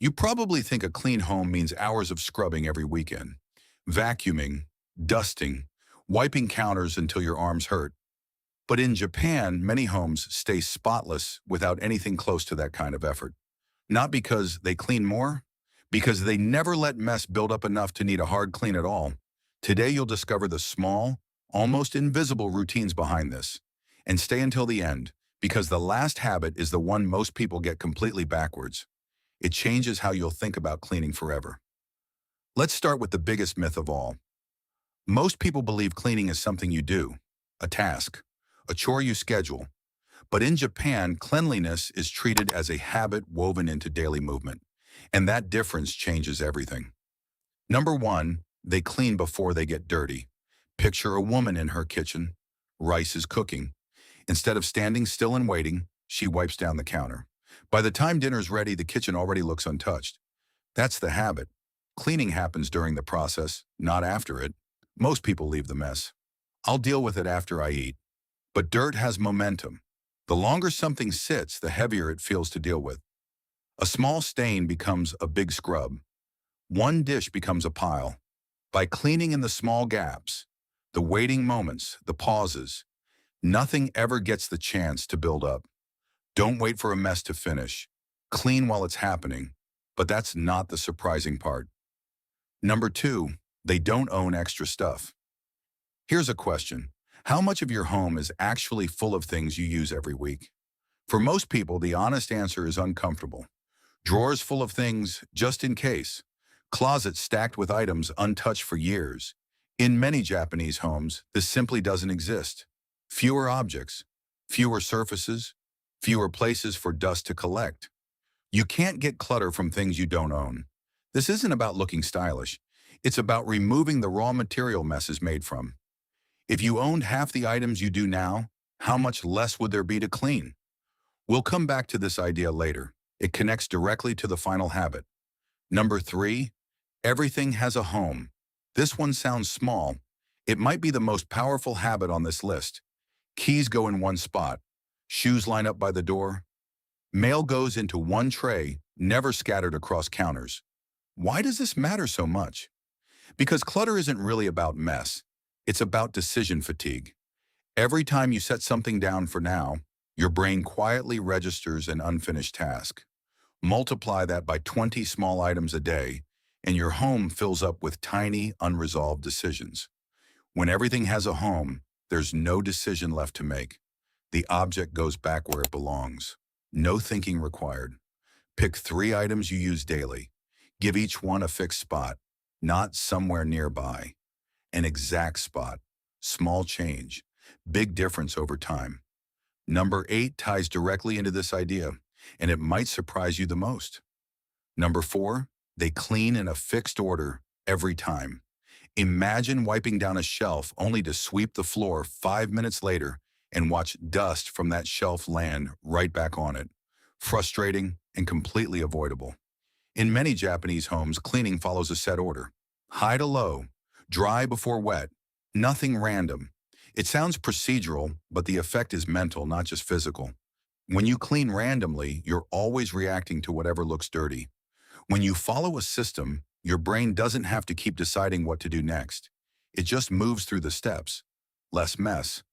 You probably think a clean home means hours of scrubbing every weekend, vacuuming, dusting, wiping counters until your arms hurt. But in Japan, many homes stay spotless without anything close to that kind of effort. Not because they clean more, because they never let mess build up enough to need a hard clean at all. Today you'll discover the small, almost invisible routines behind this. And stay until the end, because the last habit is the one most people get completely backwards. It changes how you'll think about cleaning forever. Let's start with the biggest myth of all. Most people believe cleaning is something you do, a task, a chore you schedule. But in Japan, cleanliness is treated as a habit woven into daily movement. And that difference changes everything. Number one, they clean before they get dirty. Picture a woman in her kitchen. Rice is cooking. Instead of standing still and waiting, she wipes down the counter. By the time dinner's ready, the kitchen already looks untouched. That's the habit. Cleaning happens during the process, not after it. Most people leave the mess. I'll deal with it after I eat. But dirt has momentum. The longer something sits, the heavier it feels to deal with. A small stain becomes a big scrub. One dish becomes a pile. By cleaning in the small gaps, the waiting moments, the pauses, nothing ever gets the chance to build up. Don't wait for a mess to finish. Clean while it's happening. But that's not the surprising part. Number two, they don't own extra stuff. Here's a question. How much of your home is actually full of things you use every week? For most people, the honest answer is uncomfortable. Drawers full of things just in case. Closets stacked with items untouched for years. In many Japanese homes, this simply doesn't exist. Fewer objects, fewer surfaces, fewer places for dust to collect. You can't get clutter from things you don't own. This isn't about looking stylish. It's about removing the raw material mess is made from. If you owned half the items you do now, how much less would there be to clean? We'll come back to this idea later. It connects directly to the final habit. Number three, everything has a home. This one sounds small. It might be the most powerful habit on this list. Keys go in one spot. Shoes line up by the door. Mail goes into one tray, never scattered across counters. Why does this matter so much? Because clutter isn't really about mess. It's about decision fatigue. Every time you set something down for now, your brain quietly registers an unfinished task. Multiply that by 20 small items a day, and your home fills up with tiny, unresolved decisions. When everything has a home, there's no decision left to make. The object goes back where it belongs. No thinking required. Pick 3 items you use daily. Give each one a fixed spot, not somewhere nearby. An exact spot. Small change. Big difference over time. Number 8 ties directly into this idea, and it might surprise you the most. Number 4, they clean in a fixed order every time. Imagine wiping down a shelf only to sweep the floor 5 minutes later and watch dust from that shelf land right back on it. Frustrating and completely avoidable. In many Japanese homes, cleaning follows a set order. High to low, dry before wet, nothing random. It sounds procedural, but the effect is mental, not just physical. When you clean randomly, you're always reacting to whatever looks dirty. When you follow a system, your brain doesn't have to keep deciding what to do next. It just moves through the steps. Less mess.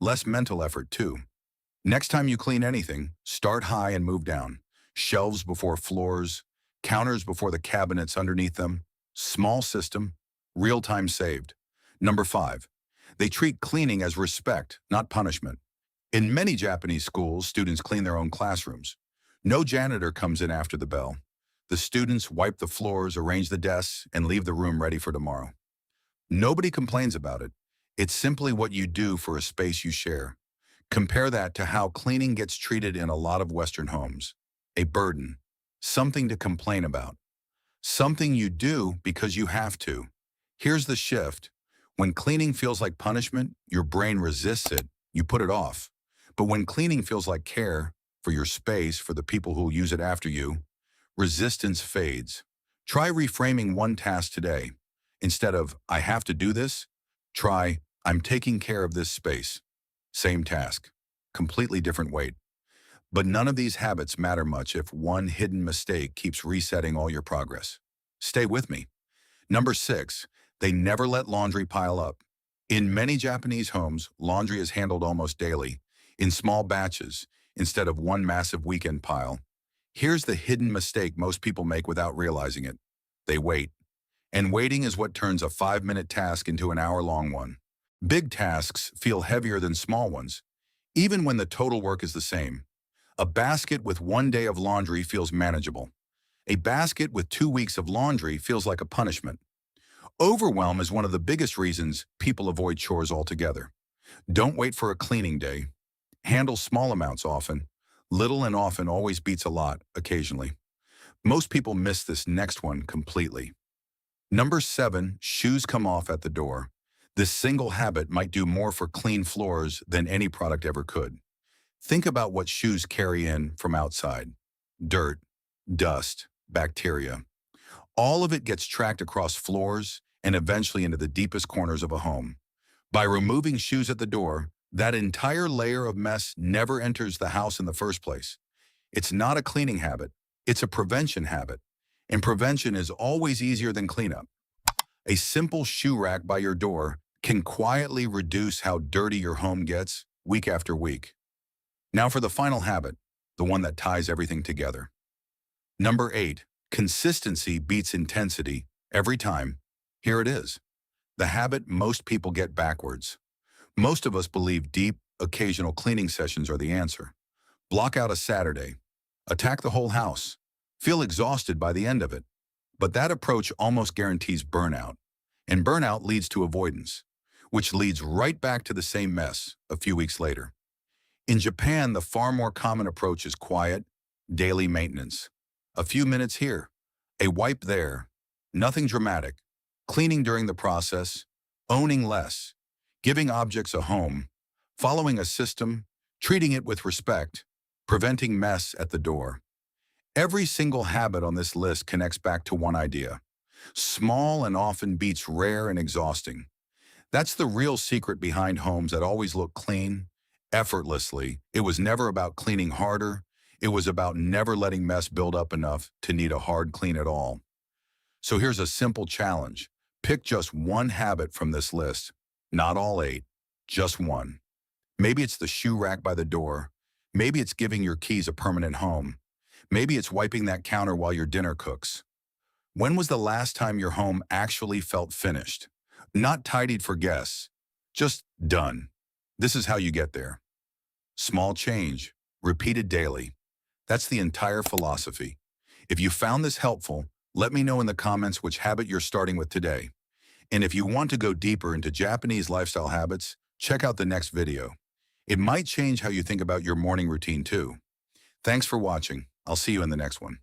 Less mental effort, too. Next time you clean anything, start high and move down. Shelves before floors, counters before the cabinets underneath them. Small system, real time saved. Number 5, they treat cleaning as respect, not punishment. In many Japanese schools, students clean their own classrooms. No janitor comes in after the bell. The students wipe the floors, arrange the desks, and leave the room ready for tomorrow. Nobody complains about it. It's simply what you do for a space you share. Compare that to how cleaning gets treated in a lot of Western homes. A burden. Something to complain about. Something you do because you have to. Here's the shift. When cleaning feels like punishment, your brain resists it. You put it off. But when cleaning feels like care, for your space, for the people who'll use it after you, resistance fades. Try reframing one task today. Instead of, I have to do this, try, I'm taking care of this space. Same task. Completely different weight. But none of these habits matter much if one hidden mistake keeps resetting all your progress. Stay with me. Number 6, they never let laundry pile up. In many Japanese homes, laundry is handled almost daily, in small batches, instead of one massive weekend pile. Here's the hidden mistake most people make without realizing it. They wait. And waiting is what turns a 5-minute task into an hour-long one. Big tasks feel heavier than small ones, even when the total work is the same. A basket with 1 day of laundry feels manageable. A basket with 2 weeks of laundry feels like a punishment. Overwhelm is one of the biggest reasons people avoid chores altogether. Don't wait for a cleaning day. Handle small amounts often. Little and often always beats a lot, occasionally. Most people miss this next one completely. Number 7, shoes come off at the door. This single habit might do more for clean floors than any product ever could. Think about what shoes carry in from outside. Dirt, dust, bacteria. All of it gets tracked across floors and eventually into the deepest corners of a home. By removing shoes at the door, that entire layer of mess never enters the house in the first place. It's not a cleaning habit, it's a prevention habit. And prevention is always easier than cleanup. A simple shoe rack by your door can quietly reduce how dirty your home gets week after week. Now for the final habit, the one that ties everything together. Number 8, consistency beats intensity every time. Here it is. The habit most people get backwards. Most of us believe deep, occasional cleaning sessions are the answer. Block out a Saturday. Attack the whole house. Feel exhausted by the end of it. But that approach almost guarantees burnout. And burnout leads to avoidance, which leads right back to the same mess a few weeks later. In Japan, the far more common approach is quiet, daily maintenance. A few minutes here, a wipe there, nothing dramatic, cleaning during the process, owning less, giving objects a home, following a system, treating it with respect, preventing mess at the door. Every single habit on this list connects back to one idea. Small and often beats rare and exhausting. That's the real secret behind homes that always look clean, effortlessly. It was never about cleaning harder. It was about never letting mess build up enough to need a hard clean at all. So here's a simple challenge. Pick just one habit from this list. Not all 8, just one. Maybe it's the shoe rack by the door. Maybe it's giving your keys a permanent home. Maybe it's wiping that counter while your dinner cooks. When was the last time your home actually felt finished? Not tidied for guests, just done. This is how you get there. Small change, repeated daily. That's the entire philosophy. If you found this helpful, let me know in the comments which habit you're starting with today. And if you want to go deeper into Japanese lifestyle habits, check out the next video. It might change how you think about your morning routine too. Thanks for watching. I'll see you in the next one.